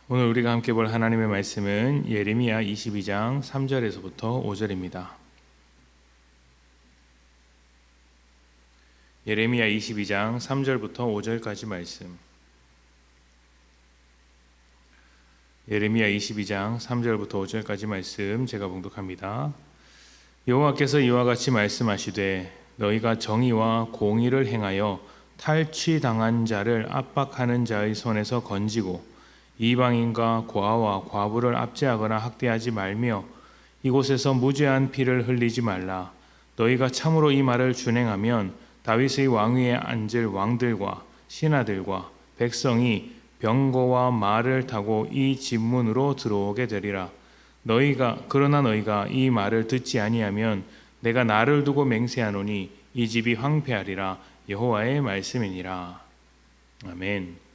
오늘 우리가 함께 볼 하나님의 말씀은 예레미야 22장 3절에서부터 5절입니다. 예레미야 22장 3절부터 5절까지 말씀. 예레미야 22장 3절부터 5절까지 말씀 제가 봉독합니다. 여호와께서 이와 같이 말씀하시되 너희가 정의와 공의를 행하여 탈취당한 자를 압박하는 자의 손에서 건지고 이방인과 고아와 과부를 압제하거나 학대하지 말며 이곳에서 무죄한 피를 흘리지 말라. 너희가 참으로 이 말을 준행하면 다윗의 왕위에 앉을 왕들과 신하들과 백성이 병거와 말을 타고 이 집문으로 들어오게 되리라. 그러나 너희가 이 말을 듣지 아니하면 내가 나를 두고 맹세하노니 이 집이 황폐하리라. 여호와의 말씀이니라. 아멘.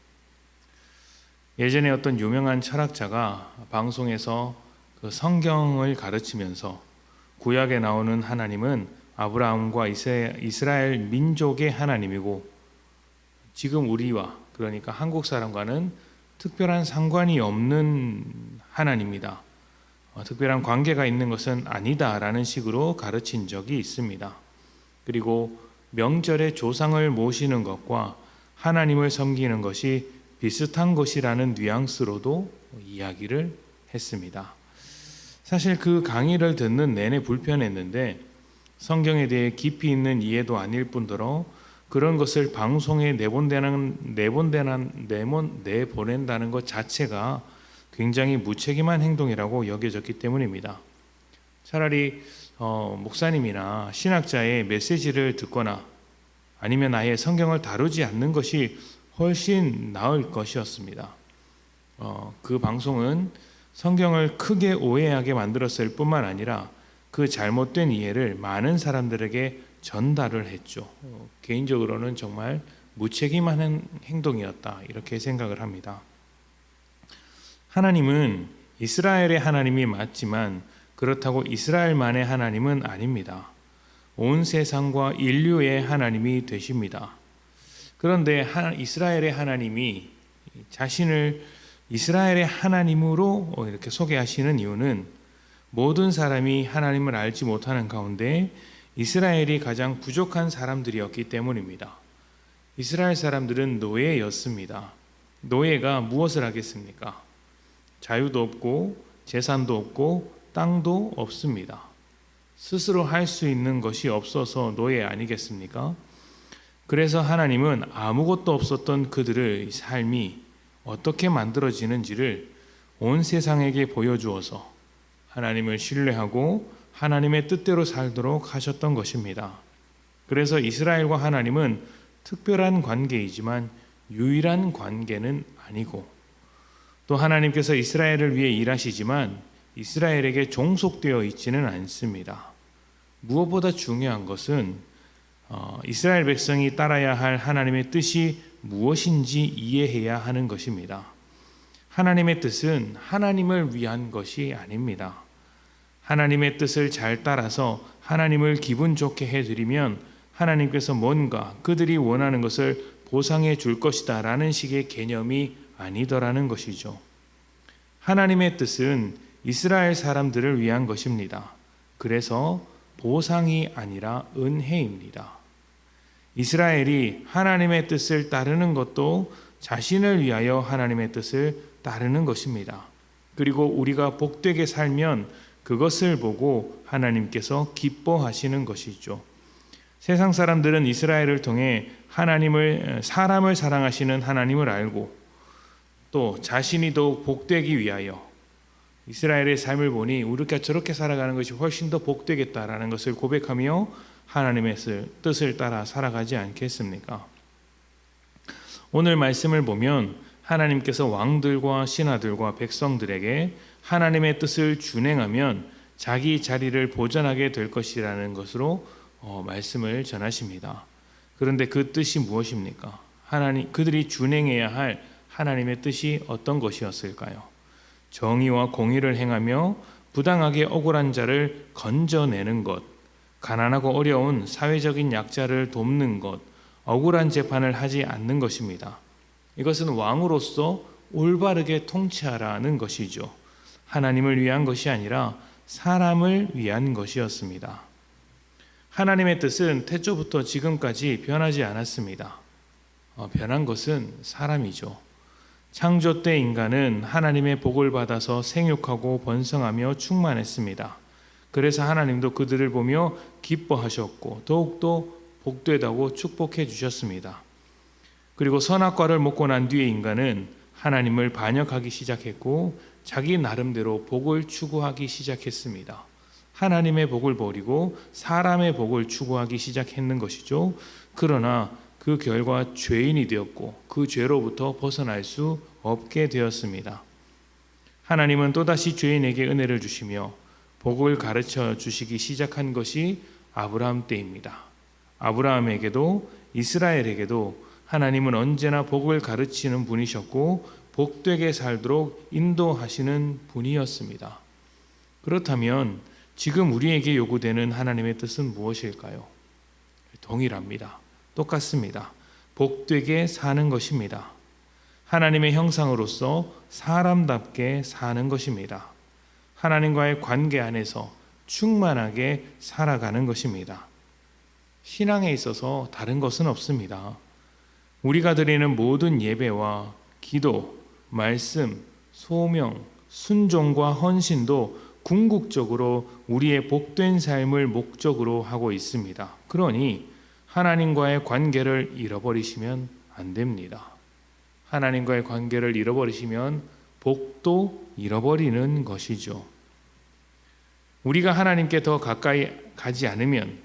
예전에 어떤 유명한 철학자가 방송에서 그 성경을 가르치면서 구약에 나오는 하나님은 아브라함과 이스라엘 민족의 하나님이고 지금 우리와 그러니까 한국 사람과는 특별한 상관이 없는 하나님이다. 특별한 관계가 있는 것은 아니다라는 식으로 가르친 적이 있습니다. 그리고 명절에 조상을 모시는 것과 하나님을 섬기는 것이 비슷한 것이라는 뉘앙스로도 이야기를 했습니다. 사실 그 강의를 듣는 내내 불편했는데 성경에 대해 깊이 있는 이해도 아닐 뿐더러 그런 것을 방송에 내보낸다는 것 자체가 굉장히 무책임한 행동이라고 여겨졌기 때문입니다. 차라리 목사님이나 신학자의 메시지를 듣거나 아니면 아예 성경을 다루지 않는 것이 훨씬 나을 것이었습니다. 그 방송은 성경을 크게 오해하게 만들었을 뿐만 아니라 그 잘못된 이해를 많은 사람들에게 전달을 했죠. 개인적으로는 정말 무책임한 행동이었다 이렇게 생각을 합니다. 하나님은 이스라엘의 하나님이 맞지만 그렇다고 이스라엘만의 하나님은 아닙니다. 온 세상과 인류의 하나님이 되십니다. 그런데 이스라엘의 하나님이 자신을 이스라엘의 하나님으로 이렇게 소개하시는 이유는 모든 사람이 하나님을 알지 못하는 가운데 이스라엘이 가장 부족한 사람들이었기 때문입니다. 이스라엘 사람들은 노예였습니다. 노예가 무엇을 하겠습니까? 자유도 없고 재산도 없고 땅도 없습니다. 스스로 할 수 있는 것이 없어서 노예 아니겠습니까? 그래서 하나님은 아무것도 없었던 그들의 삶이 어떻게 만들어지는지를 온 세상에게 보여주어서 하나님을 신뢰하고 하나님의 뜻대로 살도록 하셨던 것입니다. 그래서 이스라엘과 하나님은 특별한 관계이지만 유일한 관계는 아니고 또 하나님께서 이스라엘을 위해 일하시지만 이스라엘에게 종속되어 있지는 않습니다. 무엇보다 중요한 것은 이스라엘 백성이 따라야 할 하나님의 뜻이 무엇인지 이해해야 하는 것입니다. 하나님의 뜻은 하나님을 위한 것이 아닙니다. 하나님의 뜻을 잘 따라서 하나님을 기분 좋게 해드리면 하나님께서 뭔가 그들이 원하는 것을 보상해 줄 것이다 라는 식의 개념이 아니더라는 것이죠. 하나님의 뜻은 이스라엘 사람들을 위한 것입니다. 그래서 보상이 아니라 은혜입니다. 이스라엘이 하나님의 뜻을 따르는 것도 자신을 위하여 하나님의 뜻을 따르는 것입니다. 그리고 우리가 복되게 살면 그것을 보고 하나님께서 기뻐하시는 것이죠. 세상 사람들은 이스라엘을 통해 사람을 사랑하시는 하나님을 알고 또 자신이 더욱 복되기 위하여 이스라엘의 삶을 보니 우리가 저렇게 살아가는 것이 훨씬 더 복되겠다라는 것을 고백하며 하나님의 뜻을 따라 살아가지 않겠습니까? 오늘 말씀을 보면 하나님께서 왕들과 신하들과 백성들에게 하나님의 뜻을 준행하면 자기 자리를 보전하게 될 것이라는 것으로 말씀을 전하십니다. 그런데 그 뜻이 무엇입니까? 그들이 준행해야 할 하나님의 뜻이 어떤 것이었을까요? 정의와 공의를 행하며 부당하게 억울한 자를 건져내는 것, 가난하고 어려운 사회적인 약자를 돕는 것, 억울한 재판을 하지 않는 것입니다. 이것은 왕으로서 올바르게 통치하라는 것이죠. 하나님을 위한 것이 아니라 사람을 위한 것이었습니다. 하나님의 뜻은 태초부터 지금까지 변하지 않았습니다. 변한 것은 사람이죠. 창조 때 인간은 하나님의 복을 받아서 생육하고 번성하며 충만했습니다. 그래서 하나님도 그들을 보며 기뻐하셨고 더욱더 복되다고 축복해 주셨습니다. 그리고 선악과를 먹고 난 뒤에 인간은 하나님을 반역하기 시작했고 자기 나름대로 복을 추구하기 시작했습니다. 하나님의 복을 버리고 사람의 복을 추구하기 시작했는 것이죠. 그러나 그 결과 죄인이 되었고 그 죄로부터 벗어날 수 없게 되었습니다. 하나님은 또다시 죄인에게 은혜를 주시며 복을 가르쳐 주시기 시작한 것이 아브라함 때입니다. 아브라함에게도 이스라엘에게도 하나님은 언제나 복을 가르치는 분이셨고 복되게 살도록 인도하시는 분이었습니다. 그렇다면 지금 우리에게 요구되는 하나님의 뜻은 무엇일까요? 동일합니다. 똑같습니다. 복되게 사는 것입니다. 하나님의 형상으로서 사람답게 사는 것입니다. 하나님과의 관계 안에서 충만하게 살아가는 것입니다. 신앙에 있어서 다른 것은 없습니다. 우리가 드리는 모든 예배와 기도, 말씀, 소명, 순종과 헌신도 궁극적으로 우리의 복된 삶을 목적으로 하고 있습니다. 그러니 하나님과의 관계를 잃어버리시면 안 됩니다. 하나님과의 관계를 잃어버리시면 복도 잃어버리는 것이죠. 우리가 하나님께 더 가까이 가지 않으면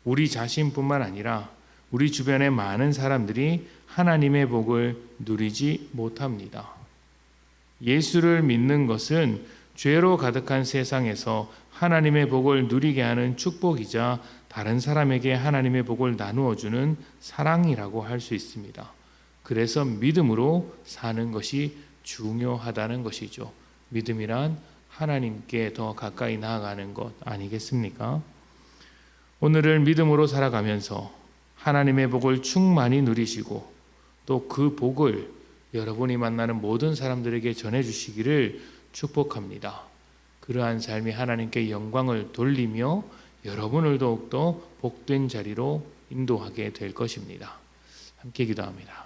우리 자신뿐만 아니라 우리 주변의 많은 사람들이 하나님의 복을 누리지 못합니다. 예수를 믿는 것은 죄로 가득한 세상에서 하나님의 복을 누리게 하는 축복이자 다른 사람에게 하나님의 복을 나누어 주는 사랑이라고 할 수 있습니다. 그래서 믿음으로 사는 것이 중요하다는 것이죠. 믿음이란 하나님께 더 가까이 나아가는 것 아니겠습니까? 오늘을 믿음으로 살아가면서 하나님의 복을 충만히 누리시고 또 그 복을 여러분이 만나는 모든 사람들에게 전해주시기를 축복합니다. 그러한 삶이 하나님께 영광을 돌리며 여러분을 더욱더 복된 자리로 인도하게 될 것입니다. 함께 기도합니다.